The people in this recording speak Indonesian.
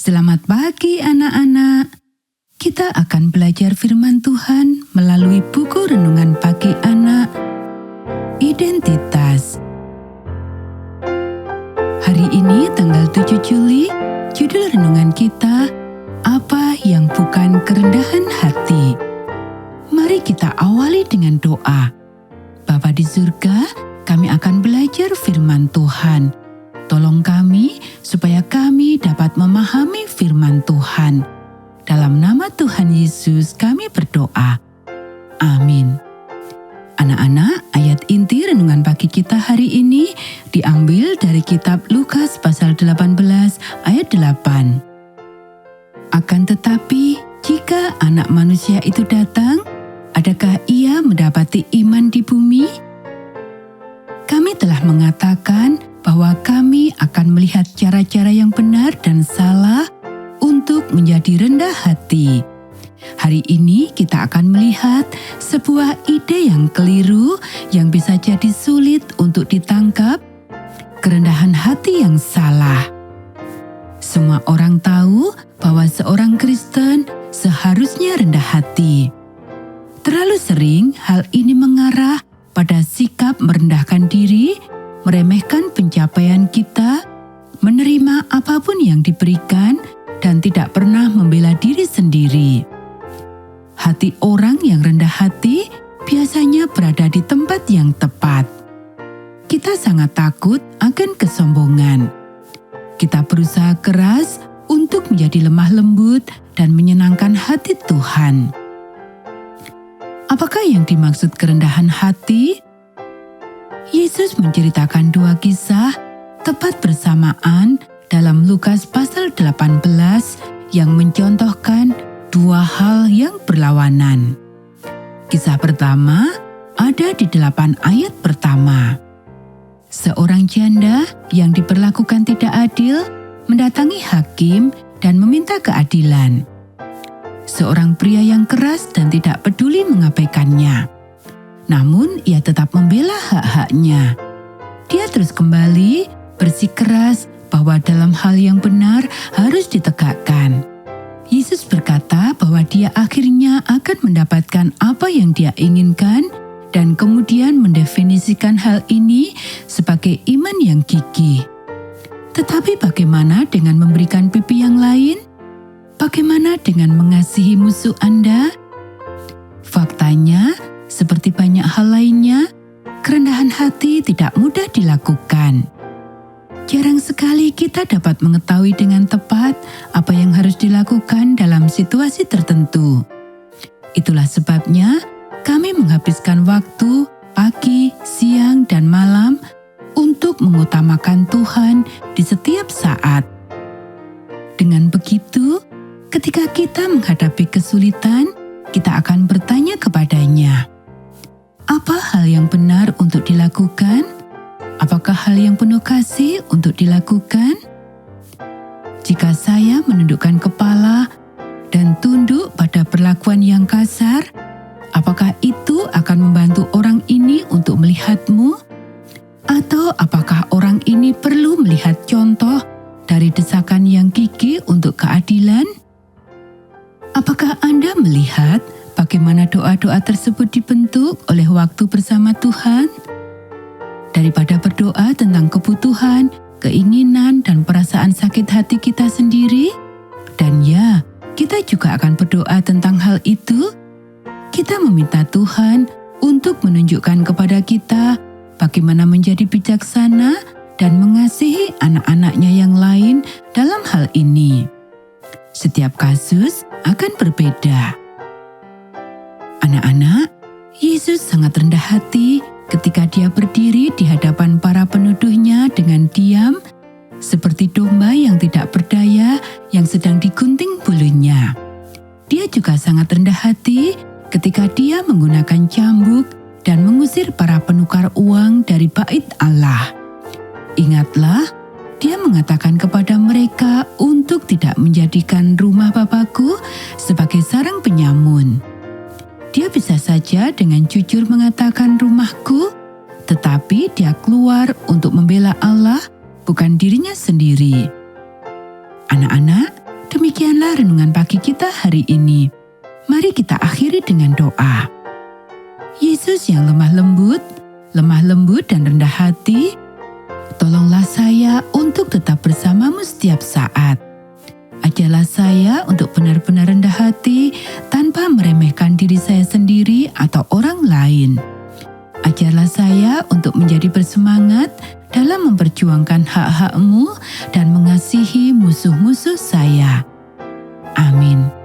Selamat pagi anak-anak. Kita akan belajar firman Tuhan melalui buku renungan pagi anak, Identitas. Hari ini tanggal 7 Juli, judul renungan kita, Apa yang Bukan Kerendahan Hati. Mari kita awali dengan doa. Bapa di surga, kami akan belajar firman Tuhan. Tolong kami supaya kami dapat memahami firman Tuhan. Dalam nama Tuhan Yesus kami berdoa. Amin. Anak-anak, ayat inti renungan pagi kita hari ini diambil dari kitab Lukas pasal 18 ayat 8. Akan tetapi, jika Anak Manusia itu datang, adakah ia mendapati iman di bumi? Kami telah mengatakan bahwa kami akan melihat cara-cara yang benar dan salah untuk menjadi rendah hati. Hari ini kita akan melihat sebuah ide yang keliru yang bisa jadi sulit untuk ditangkap, kerendahan hati yang salah. Semua orang tahu bahwa seorang Kristen seharusnya rendah hati. Terlalu sering hal ini mengarah pada sikap merendahkan diri, meremehkan pencapaian kita, menerima apapun yang diberikan, dan tidak pernah membela diri sendiri. Hati orang yang rendah hati biasanya berada di tempat yang tepat. Kita sangat takut akan kesombongan. Kita berusaha keras untuk menjadi lemah lembut dan menyenangkan hati Tuhan. Apakah yang dimaksud kerendahan hati? Yesus menceritakan dua kisah tepat bersamaan dalam Lukas pasal 18 yang mencontohkan dua hal yang berlawanan. Kisah pertama ada di 8 ayat pertama. Seorang janda yang diperlakukan tidak adil mendatangi hakim dan meminta keadilan. Seorang pria yang keras dan tidak peduli mengabaikannya. Namun ia tetap membela hak-haknya. Dia terus kembali bersikeras bahwa dalam hal yang benar harus ditegakkan. Yesus berkata bahwa dia akhirnya akan mendapatkan apa yang dia inginkan dan kemudian mendefinisikan hal ini sebagai iman yang gigih. Tetapi bagaimana dengan memberikan pipi yang lain? Bagaimana dengan mengasihi musuh Anda? Faktanya, seperti banyak hal lainnya, kerendahan hati tidak mudah dilakukan. Jarang sekali kita dapat mengetahui dengan tepat apa yang harus dilakukan dalam situasi tertentu. Itulah sebabnya kami menghabiskan waktu pagi, siang, dan malam untuk mengutamakan Tuhan di setiap saat. Dengan begitu, ketika kita menghadapi kesulitan, kita akan bertanya kepadanya, apa hal yang benar untuk dilakukan? Apakah hal yang penuh kasih untuk dilakukan? Jika saya menundukkan kepala dan tunduk pada perlakuan yang kasar, apakah itu akan membantu orang ini untuk melihatmu? Atau apakah orang ini perlu melihat contoh dari desakan yang gigih untuk keadilan? Apakah Anda melihat bagaimana doa-doa tersebut dibentuk oleh waktu bersama Tuhan? Daripada berdoa tentang kebutuhan, keinginan, dan perasaan sakit hati kita sendiri, dan ya, kita juga akan berdoa tentang hal itu. Kita meminta Tuhan untuk menunjukkan kepada kita bagaimana menjadi bijaksana dan mengasihi anak-anaknya yang lain dalam hal ini. Setiap kasus akan berbeda. Anak-anak, Yesus sangat rendah hati ketika dia berdiri di hadapan para penuduhnya dengan diam, seperti domba yang tidak berdaya yang sedang digunting bulunya. Dia juga sangat rendah hati ketika dia menggunakan cambuk dan mengusir para penukar uang dari bait Allah. Ingatlah, dia mengatakan kepada mereka untuk tidak menjadikan rumah Bapakku sebagai sarang penyamun. Dia bisa saja dengan jujur mengatakan rumahku, tetapi dia keluar untuk membela Allah, bukan dirinya sendiri. Anak-anak, Demikianlah renungan pagi kita hari ini. Mari kita akhiri dengan doa. Yesus yang lemah lembut dan rendah hati, tolonglah saya untuk tetap bersamamu setiap saat. Ajarlah saya untuk benar-benar rendah hati tanpa meremehkan diri saya sendiri atau orang lain. Ajarlah saya untuk menjadi bersemangat dalam memperjuangkan hak-hak-Mu dan mengasihi musuh-musuh saya. Amin.